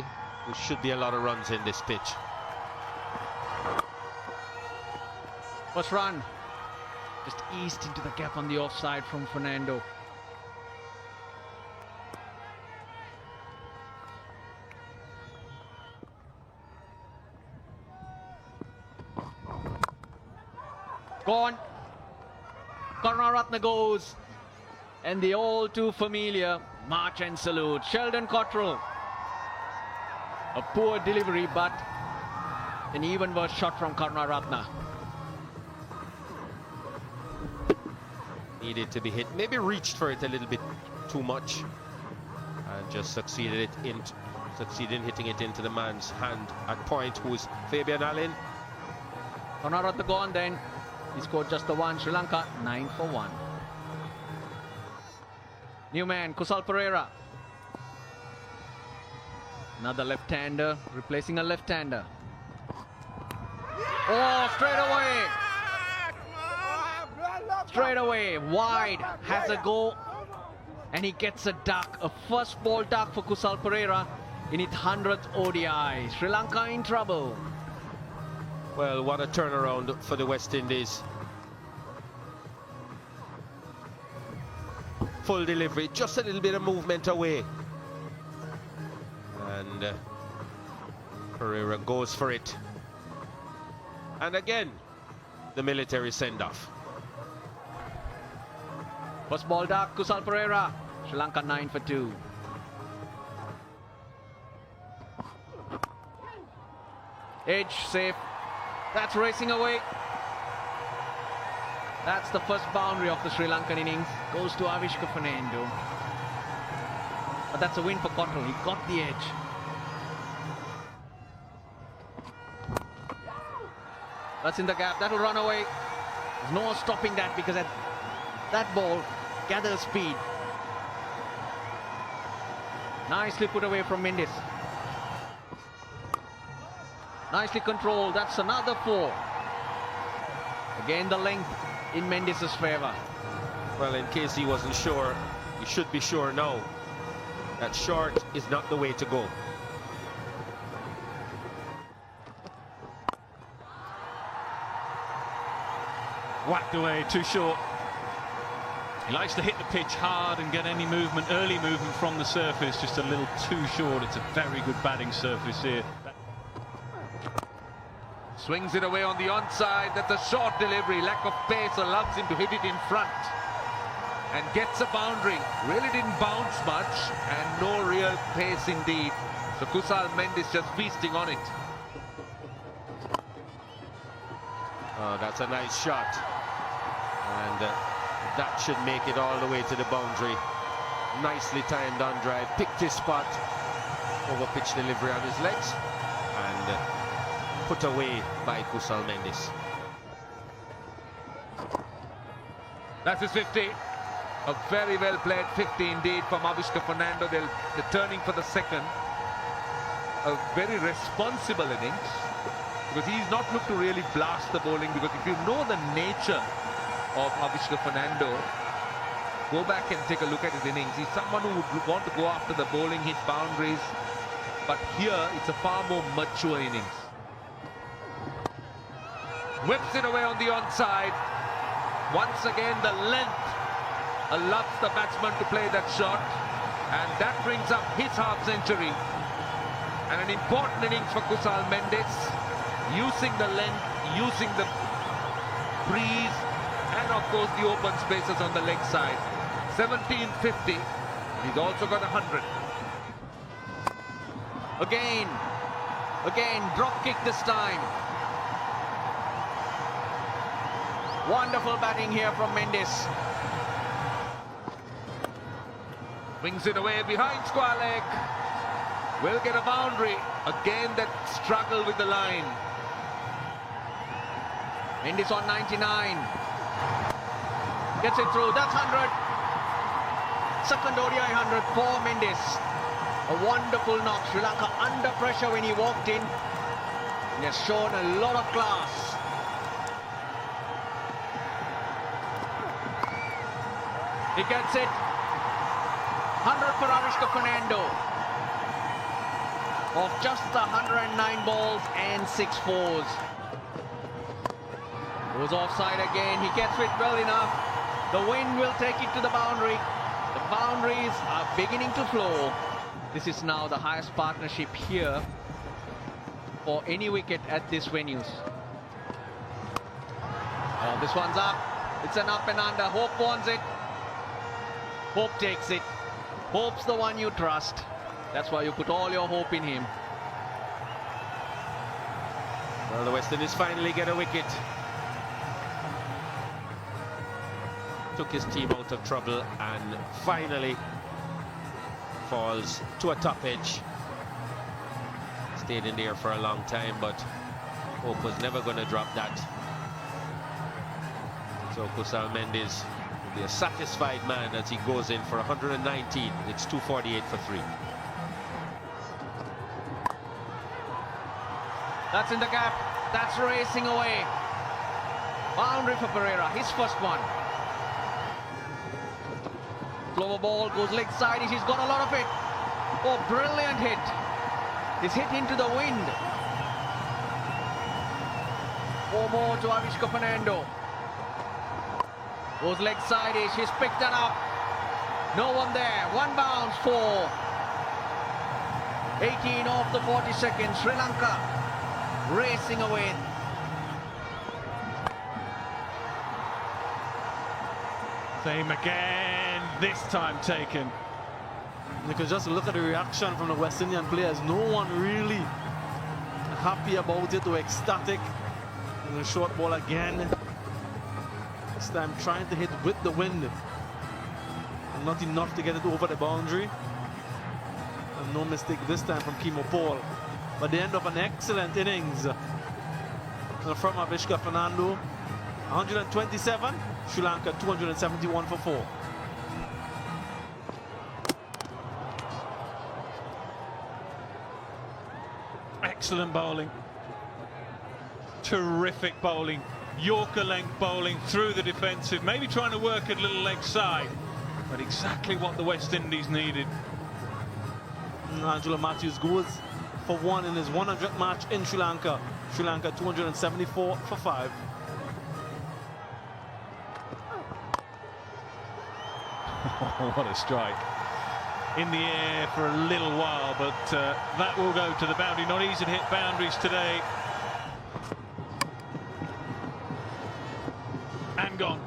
There should be a lot of runs in this pitch. First run, just eased into the gap on the offside from Fernando. Gone. Karunaratne goes. And the all too familiar march and salute. Sheldon Cottrell. A poor delivery, but an even worse shot from Karunaratne. Needed to be hit. Maybe reached for it a little bit too much. And just succeeded in hitting it into the man's hand at point, who is Fabian Allen. Karunaratne gone then. He scored just the one. Sri Lanka 9 for 1. New man, Kusal Pereira. Another left-hander, replacing a left-hander. Oh, straight away, wide, has a go, and he gets a duck, a first ball duck for Kusal Pereira in its 100th ODI. Sri Lanka in trouble. Well, what a turnaround for the West Indies. Full delivery, just a little bit of movement away. And Pereira goes for it. And again, the military send-off. First ball duck, Kusal Pereira. Sri Lanka 9 for 2. Edge safe. That's racing away. That's the first boundary of the Sri Lankan innings. Goes to Avishka Fernando. But that's a win for Cottrell. He got the edge. That's in the gap. That'll run away. There's no stopping that because that ball gathers speed. Nicely put away from Mendes. Nicely controlled. That's another 4. Again, the length in Mendes' favor. Well, in case he wasn't sure, he should be sure now that short is not the way to go. Whacked away, too short. He likes to hit the pitch hard and get any movement, early movement from the surface, just a little too short. It's a very good batting surface here. Swings it away on the onside. That's a short delivery. Lack of pace allows him to hit it in front. And gets a boundary. Really didn't bounce much. And no real pace indeed. So Kusal Mendes just feasting on it. Oh, that's a nice shot. And that should make it all the way to the boundary. Nicely timed on drive. Picked his spot. Over pitch delivery on his legs. And put away by Kusal Mendes. That's his 50. A very well played 50 indeed from Avishka Fernando. They're turning for the second. A very responsible innings. Because he's not looked to really blast the bowling. Because if you know the nature of Avishka Fernando, go back and take a look at his innings. He's someone who would want to go after the bowling, hit boundaries. But here, it's a far more mature innings. Whips it away on the onside. Once again, the length allows the batsman to play that shot. And that brings up his half-century. And an important innings for Kusal Mendes. Using the length, using the breeze, and of course the open spaces on the leg side. 1750. He's also got 100. Again, drop kick this time. Wonderful batting here from Mendes. Swings it away behind square leg. Will get a boundary. Again, that struggle with the line. Mendes on 99. Gets it through. That's 100. Second ODI 100 for Mendes. A wonderful knock. Sri Lanka under pressure when he walked in. He has shown a lot of class. He gets it. 100 for Avishka Fernando. of just 109 balls and 6 fours. Goes offside again. He gets it well enough. The wind will take it to the boundary. The boundaries are beginning to flow. This is now the highest partnership here for any wicket at this venues. Oh, this one's up. It's an up and under. Hope wants it. Hope takes it. Hope's the one you trust. That's why you put all your hope in him. Well, the West Indies finally get a wicket. Took his team out of trouble and finally falls to a top edge. Stayed in there for a long time, but Hope was never going to drop that. So Kusal Mendes will be a satisfied man as he goes in for 119. It's 248 for 3. That's in the gap. That's racing away. Boundary for Pereira, his first one. Flower ball goes leg side. He's got a lot of it. Oh, brilliant hit. He's hit into the wind. 4 more to Avishka Fernando. Goes leg side. He's picked that up. No one there. 1 bounce for 18 off the 40 seconds. Sri Lanka racing away. Same again, this time taken. You can just look at the reaction from the West Indian players. No one really happy about it or ecstatic. And the short ball again. This time trying to hit with the wind. And not enough to get it over the boundary. And no mistake this time from Kimo Paul. But the end of an excellent innings from Avishka Fernando. 127, Sri Lanka 271 for 4. Excellent bowling. Terrific bowling. Yorker length bowling through the defensive. Maybe trying to work a little leg side. But exactly what the West Indies needed. Angelo Matthews goes for 1 in his 100th match in Sri Lanka. Sri Lanka 274 for 5. What a strike. In the air for a little while, but that will go to the boundary. Not easy to hit boundaries today. And gone.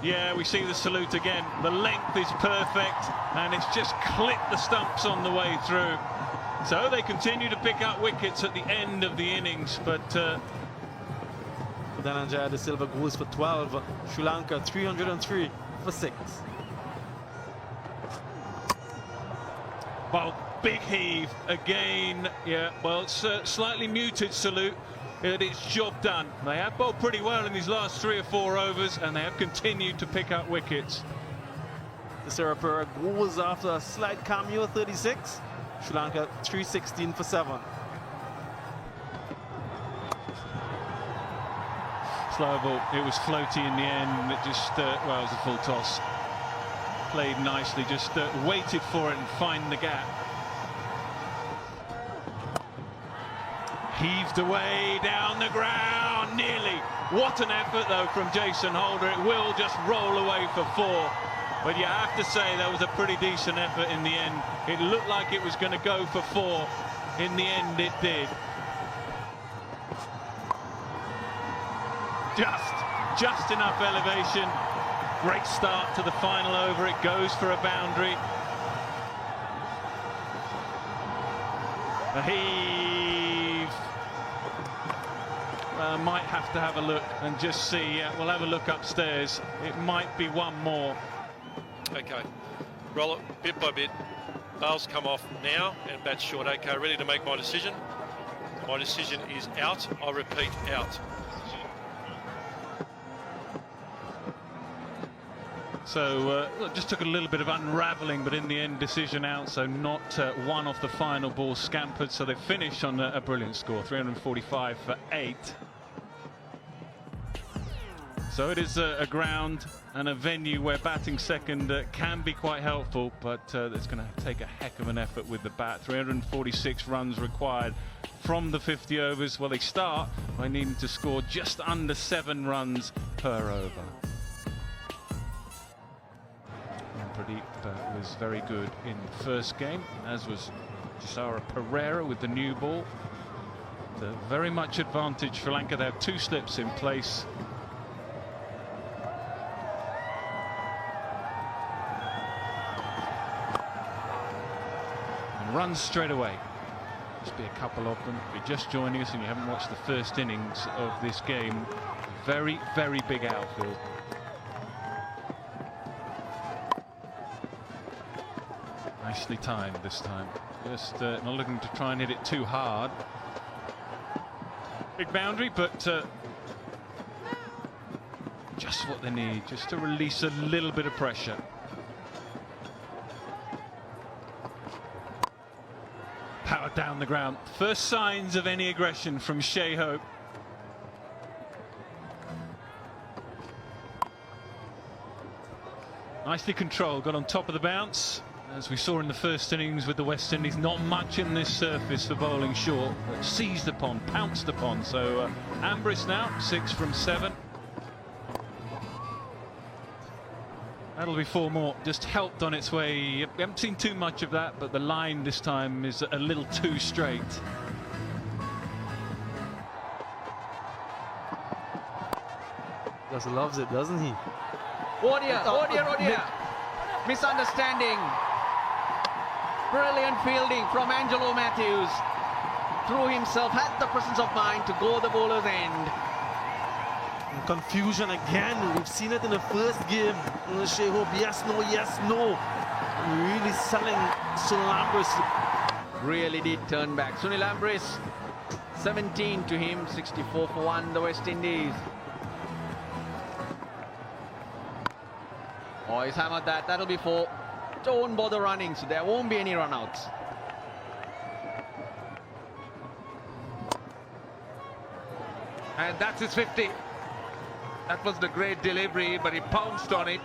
Yeah, we see the salute again. The length is perfect, and it's just clipped the stumps on the way through. So they continue to pick up wickets at the end of the innings, but Dhananjaya De Silva goes for 12. Sri Lanka 303 for 6. Well, big heave again. Yeah, well, it's a slightly muted salute. It's job done. They have bowled pretty well in these last 3 or 4 overs, and they have continued to pick up wickets. The Sarapura goes after a slight cameo, 36. Sri Lanka 316 for 7. Slow ball. It was floaty in the end. It just, well, it was a full toss. Played nicely, just waited for it and find the gap. Heaved away down the ground, nearly. What an effort though from Jason Holder. It will just roll away for 4. But you have to say that was a pretty decent effort in the end. It looked like it was going to go for 4. In the end it did. Just enough elevation. Great start to the final over. It goes for a boundary. A heave. Might have to have a look and just see. We'll have a look upstairs. It might be 1 more. Okay, roll it bit by bit. Bales come off now and bat short. Okay, ready to make my decision. My decision is out. I repeat, out. So just took a little bit of unravelling, but in the end decision out, so not 1 off the final ball scampered. So they finish on a brilliant score, 345 for 8. So it is a ground and a venue where batting second can be quite helpful, but it's going to take a heck of an effort with the bat. 346 runs required from the 50 overs. Well, they start by needing to score just under 7 runs per over. And Pradeep was very good in the first game, as was Jisara Pereira with the new ball. Very much advantage for Lanka. They have 2 slips in place. And runs straight away. Must be a couple of them. If you're just joining us and you haven't watched the first innings of this game, very, very big outfield. Nicely timed this time. Just not looking to try and hit it too hard. Big boundary, but just what they need, just to release a little bit of pressure. Power down the ground. First signs of any aggression from Shea Hope. Nicely controlled, got on top of the bounce. As we saw in the first innings with the West Indies, not much in this surface for bowling short, but seized upon, pounced upon. So Ambrose now, 6 from 7. That'll be 4 more, just helped on its way. We haven't seen too much of that, but the line this time is a little too straight. Just loves it, doesn't he? Odia. Misunderstanding. Brilliant fielding from Angelo Matthews. Threw himself, had the presence of mind to go the bowler's end. And confusion again. We've seen it in the first game. Shea Hope, yes, no. Really selling Sunil Ambrose. Really did turn back. Sunil Ambrose, 17 to him, 64 for 1, the West Indies. Oh, he's hammered that. That'll be 4. Don't bother running, so there won't be any runouts. And that's his 50. That was the great delivery, but he pounced on it.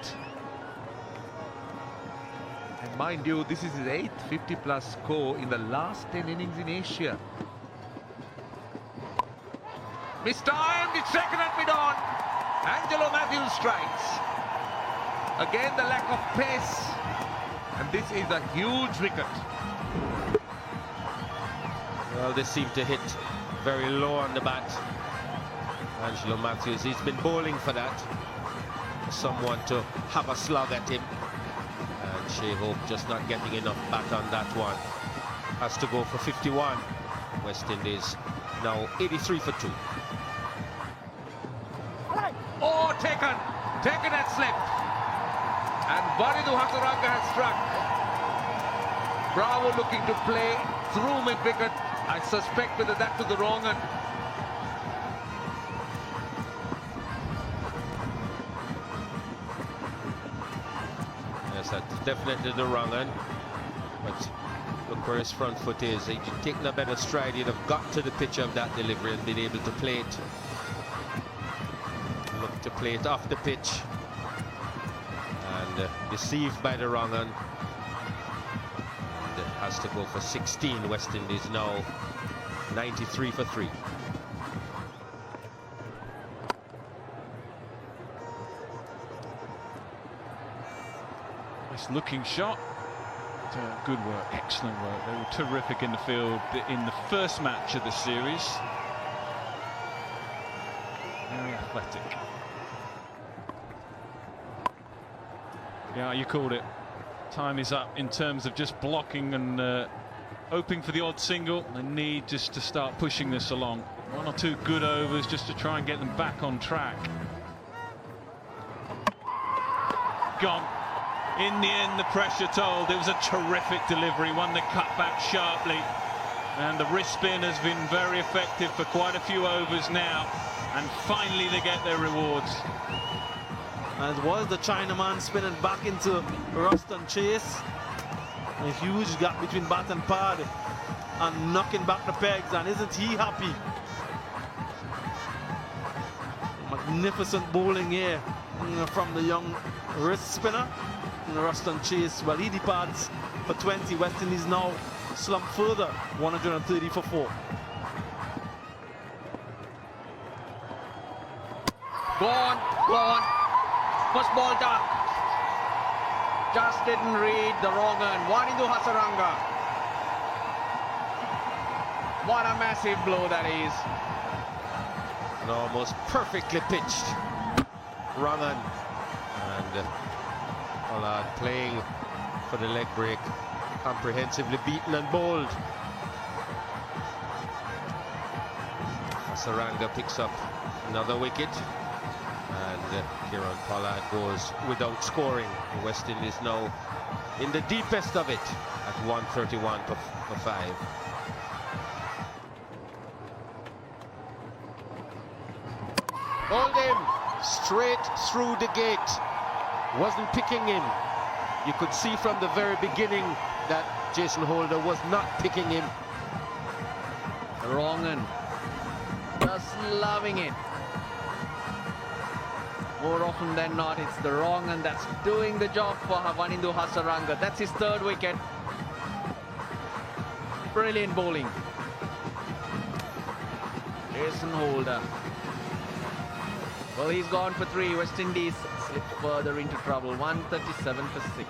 And mind you, this is his 8th 50-plus score in the last 10 innings in Asia. Mistimed, it's second at mid-on. Angelo Matthews strikes. Again, the lack of pace. And this is a huge wicket. Well, they seem to hit very low on the bat. Angelo Matthews, he's been bowling for that. Someone to have a slug at him. And Shea Hope just not getting enough bat on that one. Has to go for 51. West Indies now 83 for 2. Oh, taken and slipped. And Varidu Hasaranga has struck. Bravo looking to play through mid-wicket. I suspect whether that to the wrong end. Yes, that's definitely the wrong end. But look where his front foot is. He'd taken a better stride. He'd have got to the pitch of that delivery and been able to play it. Look to play it off the pitch. Deceived by the wrong end. And has to go for 16. West Indies now 93 for 3. Nice looking shot. Good work, excellent work. They were terrific in the field in the first match of the series. Very athletic. Yeah, you called it. Time is up in terms of just blocking and hoping for the odd single. They need just to start pushing this along. 1 or 2 good overs just to try and get them back on track. Gone. In the end, the pressure told. It was a terrific delivery, one that cut back sharply. And the wrist spin has been very effective for quite a few overs now. And finally they get their rewards. And it was the Chinaman spinning back into Rust and Chase. A huge gap between bat and pad. And knocking back the pegs. And isn't he happy? Magnificent bowling here from the young wrist spinner, Ruston Chase. Well, he departs for 20. West Indies now slump further, 130 for 4. Gone. First ball duck. Just didn't read the wrong end. Wanindu Hasaranga. What a massive blow that is. And almost perfectly pitched. Rangan. And Pollard playing for the leg break. Comprehensively beaten and bowled. Hasaranga picks up another wicket. And Kieran Pollard goes without scoring. The West Indies now in the deepest of it at 131 for 5. Hold him straight through the gate. Wasn't picking him. You could see from the very beginning that Jason Holder was not picking him. Wrong end. Just loving it. More often than not, it's the wrong end that's doing the job for Wanindu Hasaranga. That's his 3rd wicket. Brilliant bowling. Jason Holder. Well, he's gone for 3. West Indies slip further into trouble. 137 for 6.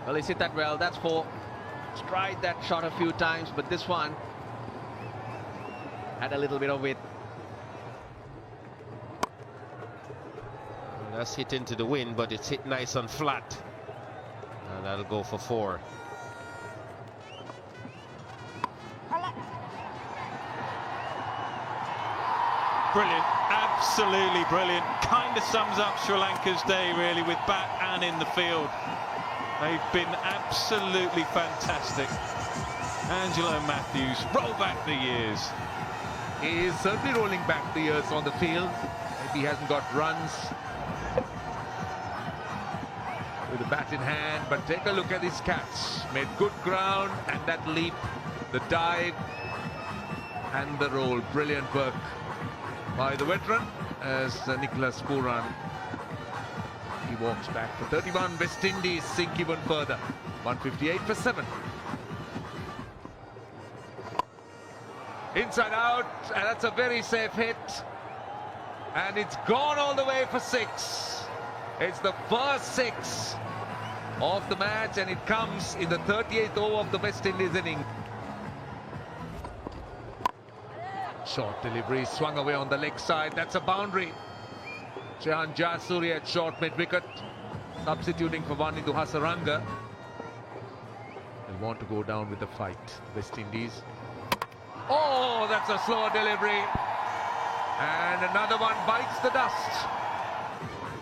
Well, he's hit that well. That's 4. Tried that shot a few times, but this one had a little bit of it. Well, that's hit into the wind, but it's hit nice and flat. And that'll go for 4. Brilliant, absolutely brilliant. Kind of sums up Sri Lanka's day, really, with bat and in the field. They've been absolutely fantastic. Angelo Matthews, roll back the years. He is certainly rolling back the years on the field. Maybe he hasn't got runs with the bat in hand, but take a look at his catch. Made good ground, and that leap, the dive, and the roll. Brilliant work by the veteran as Nicholas Pooran. He walks back for 31. West Indies sink even further. 158 for 7. Inside out, and that's a very safe hit. And it's gone all the way for 6. It's the first 6 of the match, and it comes in the 38th over of the West Indies inning. Short delivery, swung away on the leg side. That's a boundary. Jahan Jasuri at short mid-wicket, substituting for Wanindu Hasaranga. They'll want to go down with the fight, West Indies. Oh, that's a slower delivery. And another one bites the dust.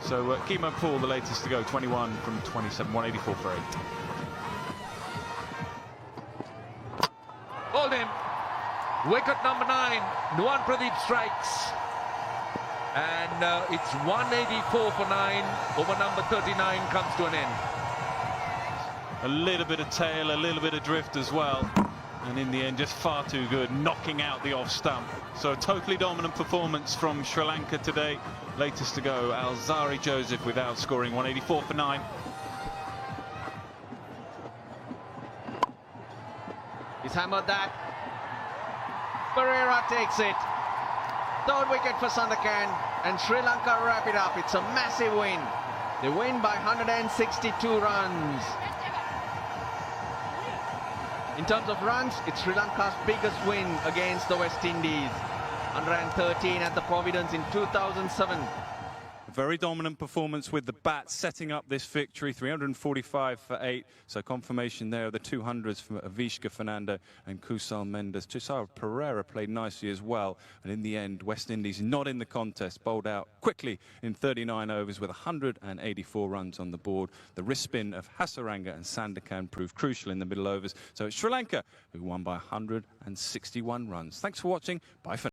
So Keemo Poole, the latest to go, 21 from 27, 184 for 8. Hold him. Wicket number 9. Nuwan Pradeep strikes. And it's 184 for 9. Over number 39 comes to an end. A little bit of tail, a little bit of drift as well. And in the end, just far too good, knocking out the off stump. So a totally dominant performance from Sri Lanka today. Latest to go, Alzari Joseph without scoring, 184 for 9. He's hammered that. Pereira takes it. 3rd wicket for Sandakan, and Sri Lanka wrap it up. It's a massive win. They win by 162 runs. In terms of runs, it's Sri Lanka's biggest win against the West Indies. 113 at the Providence in 2007. A very dominant performance with the bat, setting up this victory, 345 for 8. So confirmation there of the 200s from Avishka Fernando and Kusal Mendes. Chisara Pereira played nicely as well. And in the end, West Indies not in the contest, bowled out quickly in 39 overs with 184 runs on the board. The wrist spin of Hasaranga and Sandakan proved crucial in the middle overs. So it's Sri Lanka who won by 161 runs. Thanks for watching. Bye for now.